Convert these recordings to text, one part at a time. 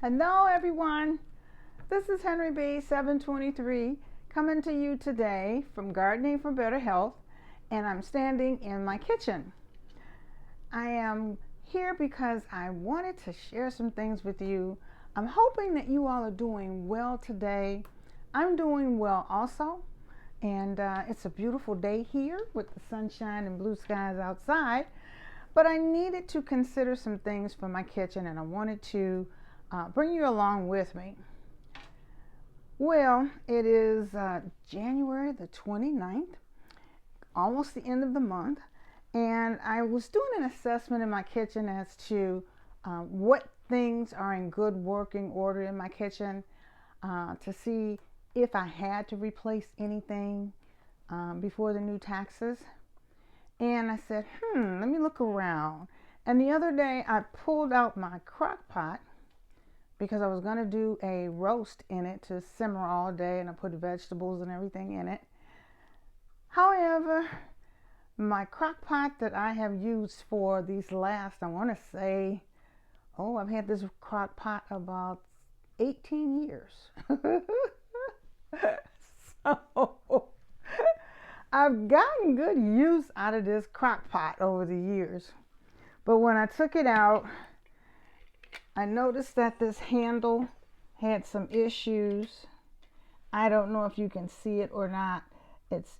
Hello everyone, this is Henry B 723 coming to you today from Gardening for Better Health, and I'm standing in my kitchen. I am here because I wanted to share some things with you. I'm hoping that you all are doing well today. I'm doing well also, and it's a beautiful day here with the sunshine and blue skies outside, but I needed to consider some things for my kitchen, and I wanted to bring you along with me. Well, it is January the 29th, almost the end of the month, and I was doing an assessment in my kitchen as to what things are in good working order in my kitchen, to see if I had to replace anything before the new taxes. And I said, let me look around. And the other day I pulled out my crock pot because I was going to do a roast in it to simmer all day, and I put vegetables and everything in it. However, my crock pot that I have used for these last, I want to say, I've had this crock pot about 18 years. So I've gotten good use out of this crock pot over the years. But when I took it out, I noticed that this handle had some issues. I don't know if you can see it or not. It's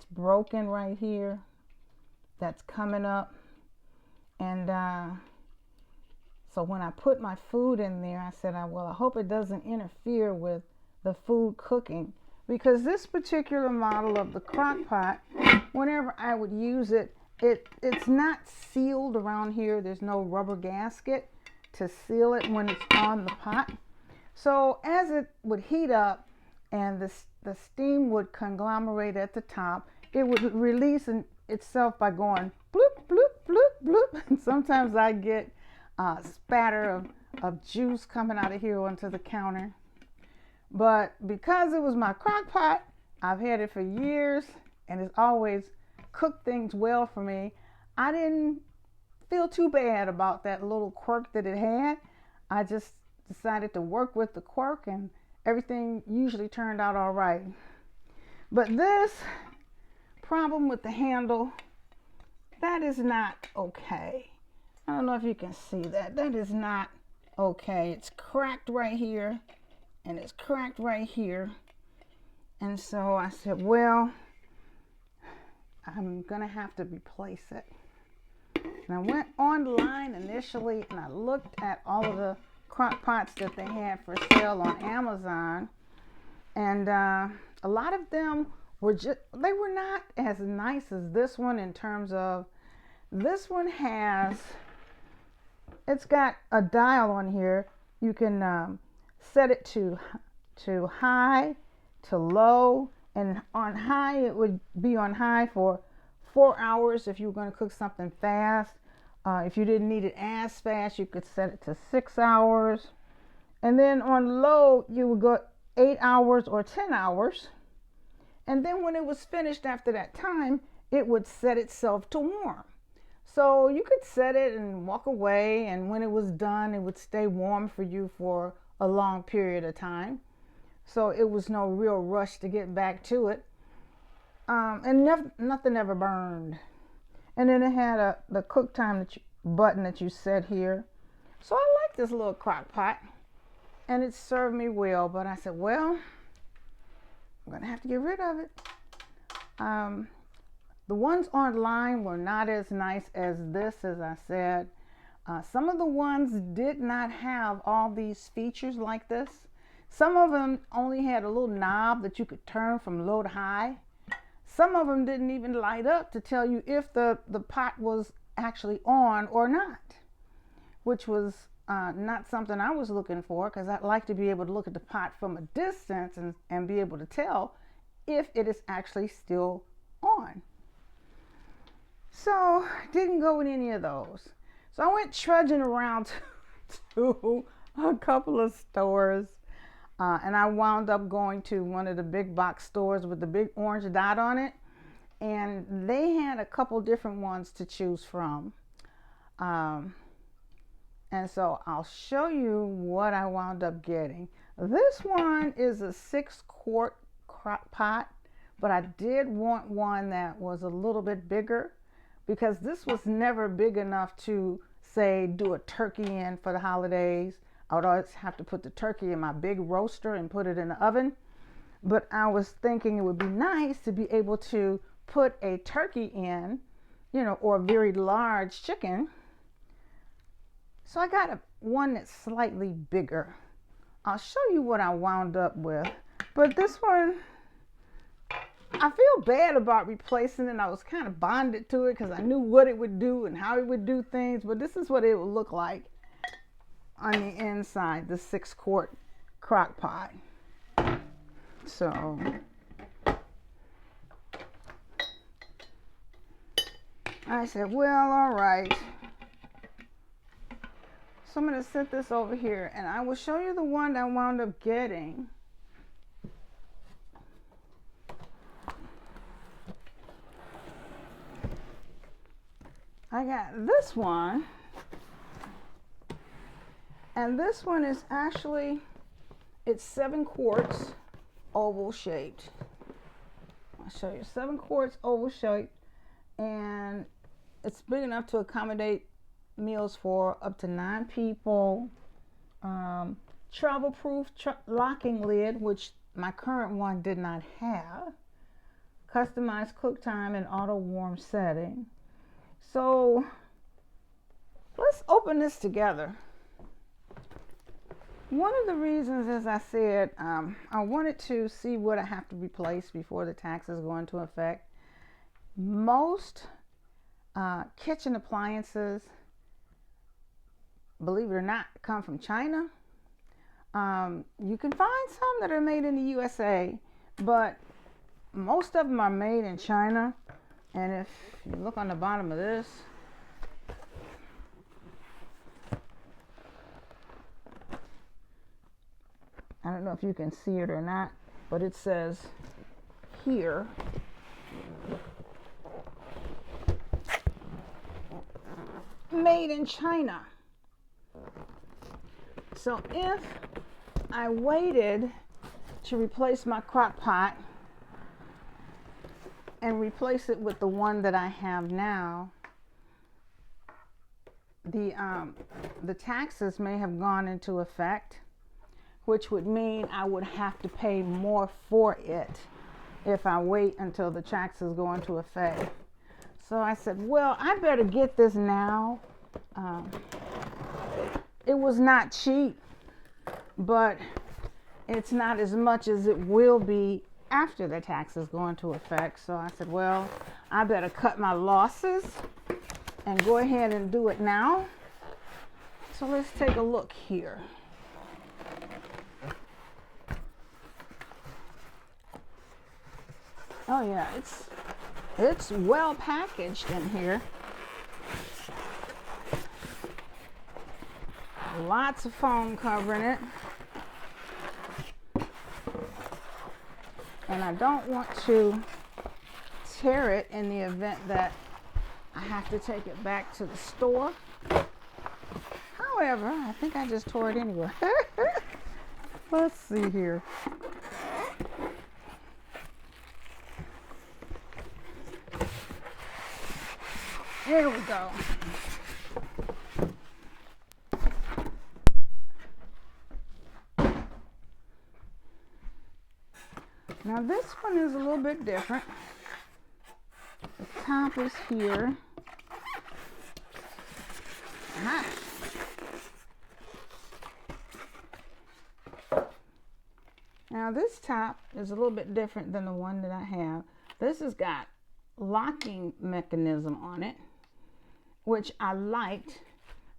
broken right here. That's coming up. And so when I put my food in there, I said, I hope it doesn't interfere with the food cooking, because this particular model of the crock pot, whenever I would use it, it's not sealed around here. There's no rubber gasket to seal it when it's on the pot. So as it would heat up and the steam would conglomerate at the top, it would release itself by going bloop, bloop, bloop, bloop. And sometimes I get a spatter of juice coming out of here onto the counter. But because it was my crock pot, I've had it for years, and it's always cooked things well for me. I didn't feel too bad about that little quirk that it had. I just decided to work with the quirk, and everything usually turned out all right. But this problem with the handle, that is not okay. I don't know if you can see that. That is not okay. It's cracked right here, and it's cracked right here. And so I said, well, I'm gonna have to replace it. And I went online initially, and I looked at all of the crock pots that they had for sale on Amazon, and a lot of them were they were not as nice as this one, in terms of this one it's got a dial on here. You can set it to high, to low, and on high, it would be on high for 4 hours if you were going to cook something fast. If you didn't need it as fast, you could set it to 6 hours. And then on low, you would go 8 hours or 10 hours. And then when it was finished after that time, it would set itself to warm. So you could set it and walk away, and when it was done, it would stay warm for you for a long period of time. So it was no real rush to get back to it. And nothing ever burned. And then it had the cook time button that you set here. So I like this little crock pot, and it served me well. But I said, well, I'm gonna have to get rid of it. The ones online were not as nice as this, as I said. Some of the ones did not have all these features like this. Some of them only had a little knob that you could turn from low to high. Some of them didn't even light up to tell you if the pot was actually on or not, which was not something I was looking for, because I'd like to be able to look at the pot from a distance and be able to tell if it is actually still on. So didn't go with any of those. So I went trudging around to a couple of stores. And I wound up going to one of the big box stores with the big orange dot on it. And they had a couple different ones to choose from. And so I'll show you what I wound up getting. This one is a 6-quart crock pot, but I did want one that was a little bit bigger because this was never big enough to, say, do a turkey in for the holidays. I would always have to put the turkey in my big roaster and put it in the oven. But I was thinking it would be nice to be able to put a turkey in, or a very large chicken. So I got one that's slightly bigger. I'll show you what I wound up with. But this one, I feel bad about replacing it. I was kind of bonded to it because I knew what it would do and how it would do things. But this is what it would look like on the inside, the 6-quart crock pot. So I said, well, all right. So I'm going to set this over here and I will show you the one that I wound up getting. I got this one, and this one is actually, it's 7 quarts, oval shaped. I'll show you, 7 quarts, oval shaped, and it's big enough to accommodate meals for up to 9 people. Travel proof locking lid, which my current one did not have. Customized cook time and auto warm setting. So let's open this together. One of the reasons, as I said, I wanted to see what I have to replace before the taxes go into effect. Most kitchen appliances, believe it or not, come from China. You can find some that are made in the USA, but most of them are made in China. And if you look on the bottom of this, I don't know if you can see it or not, but it says here, made in China. So if I waited to replace my crock pot and replace it with the one that I have now, the taxes may have gone into effect, which would mean I would have to pay more for it if I wait until the taxes go into effect. So I said, well, I better get this now. It was not cheap, but it's not as much as it will be after the taxes go into effect. So I said, well, I better cut my losses and go ahead and do it now. So let's take a look here. Oh yeah, it's well packaged in here. Lots of foam covering it. And I don't want to tear it in the event that I have to take it back to the store. However, I think I just tore it anyway. Let's see here. Here we go. Now this one is a little bit different. The top is here. Ah. Now this top is a little bit different than the one that I have. This has got locking mechanism on it, which I liked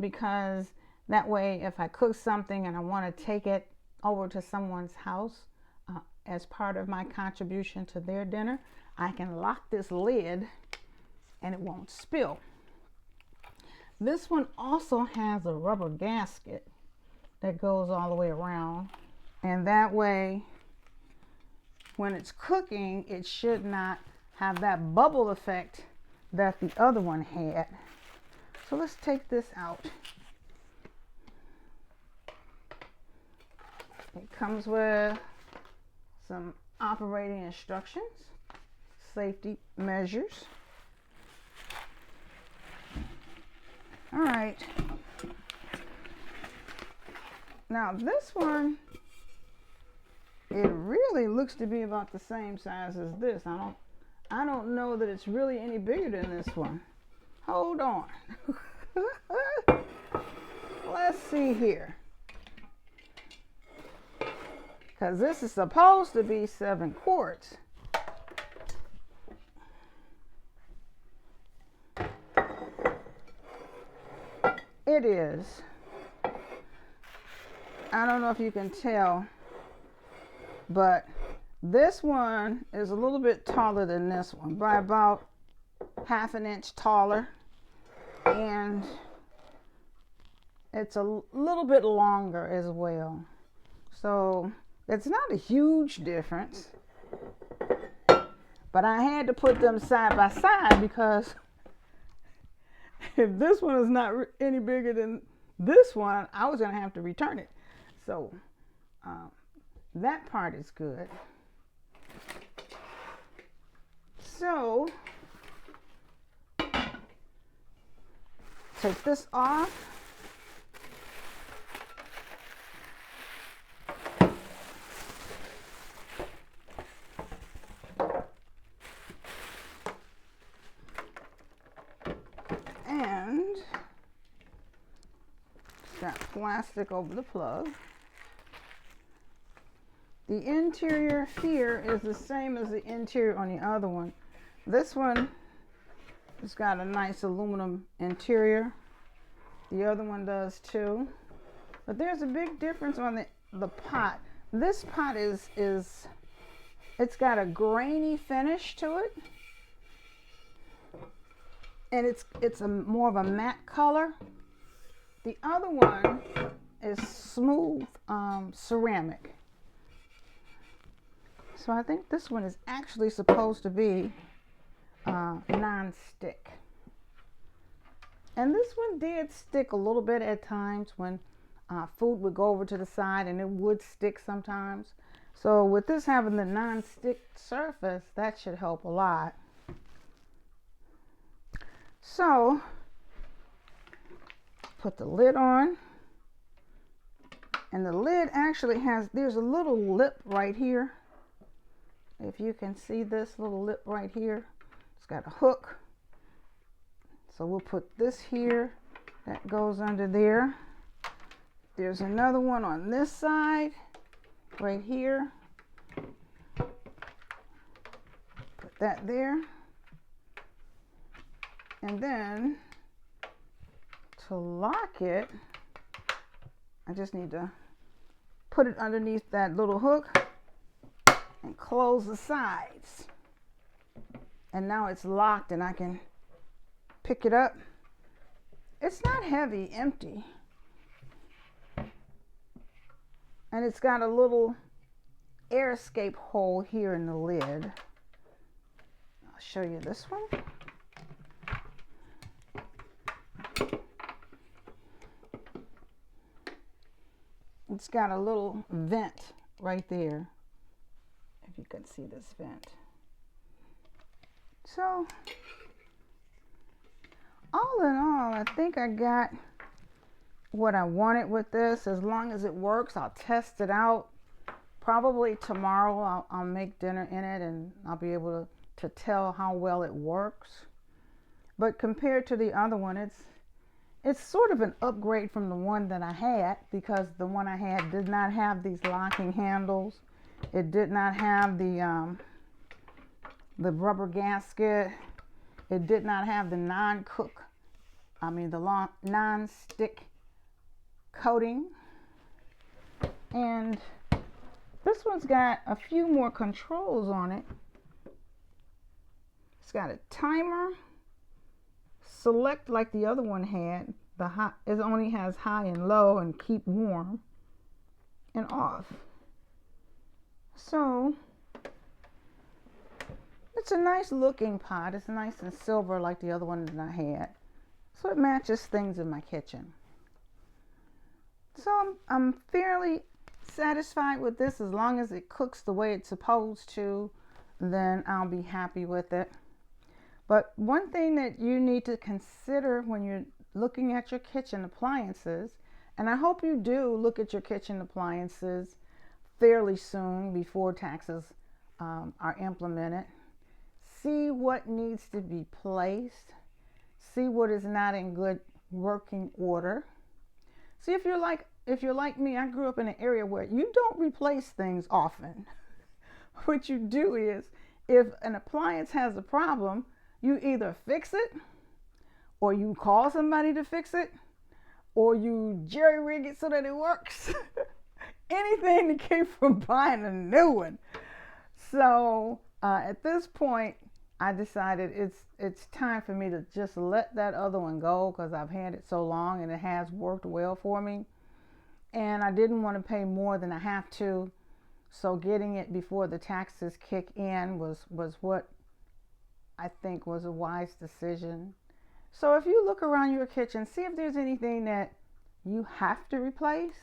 because that way if I cook something and I want to take it over to someone's house as part of my contribution to their dinner, I can lock this lid and it won't spill. This one also has a rubber gasket that goes all the way around, and that way when it's cooking it should not have that bubble effect that the other one had. So let's take this out. It comes with some operating instructions, safety measures. All right. Now this one, it really looks to be about the same size as this. I don't know that it's really any bigger than this one. Hold on. Let's see here. Because this is supposed to be 7 quarts. It is. I don't know if you can tell, but this one is a little bit taller than this one by about ½ an inch taller, and it's a little bit longer as well. So it's not a huge difference, but I had to put them side by side because if this one is not any bigger than this one, I was going to have to return it. So that part is good. So take this off. And got plastic over the plug. The interior here is the same as the interior on the other one. This one has got a nice aluminum interior. The other one does too. But there's a big difference on the pot. This pot is it's got a grainy finish to it. And it's a more of a matte color. The other one is still ceramic. So I think this one is actually supposed to be non-stick. And this one did stick a little bit at times when food would go over to the side, and it would stick sometimes. So with this having the non-stick surface, that should help a lot. So put the lid on, and the lid actually has, there's a little lip right here. If you can see this little lip right here, it's got a hook. So we'll put this here, that goes under there. There's another one on this side, right here. Put that there. And then to lock it, I just need to put it underneath that little hook and close the sides. And now it's locked and I can pick it up. It's not heavy, empty. And it's got a little air escape hole here in the lid. I'll show you this one. It's got a little vent right there, if you can see this vent. So, all in all, I think I got what I wanted with this. As long as it works, I'll test it out. Probably tomorrow I'll make dinner in it, and I'll be able to tell how well it works. But compared to the other one, it's sort of an upgrade from the one that I had, because the one I had did not have these locking handles. It did not have the rubber gasket. It did not have the non-stick coating. And this one's got a few more controls on it. It's got a timer. Select like the other one had. It only has high and low and keep warm and off. So it's a nice looking pot. It's nice and silver like the other one that I had. So it matches things in my kitchen. So I'm fairly satisfied with this, as long as it cooks the way it's supposed to, then I'll be happy with it. But one thing that you need to consider when you're looking at your kitchen appliances, and I hope you do look at your kitchen appliances fairly soon before taxes are implemented. See what needs to be placed. See what is not in good working order. See, if you're like me, I grew up in an area where you don't replace things often. What you do is, if an appliance has a problem, you either fix it, or you call somebody to fix it, or you jerry rig it so that it works. Anything to keep from buying a new one. So at this point, I decided it's time for me to just let that other one go, because I've had it so long and it has worked well for me. And I didn't want to pay more than I have to. So getting it before the taxes kick in was what I think was a wise decision. So if you look around your kitchen, see if there's anything that you have to replace,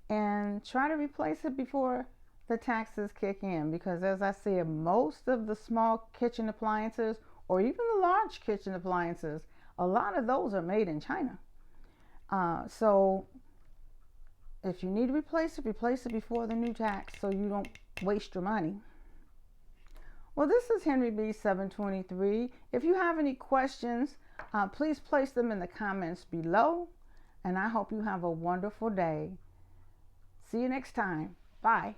and try to replace it before the taxes kick in. Because as I said, most of the small kitchen appliances, or even the large kitchen appliances, a lot of those are made in China. So if you need to replace it before the new tax, so you don't waste your money. Well, this is Henry B 723. If you have any questions, please place them in the comments below, and I hope you have a wonderful day. See you next time. Bye.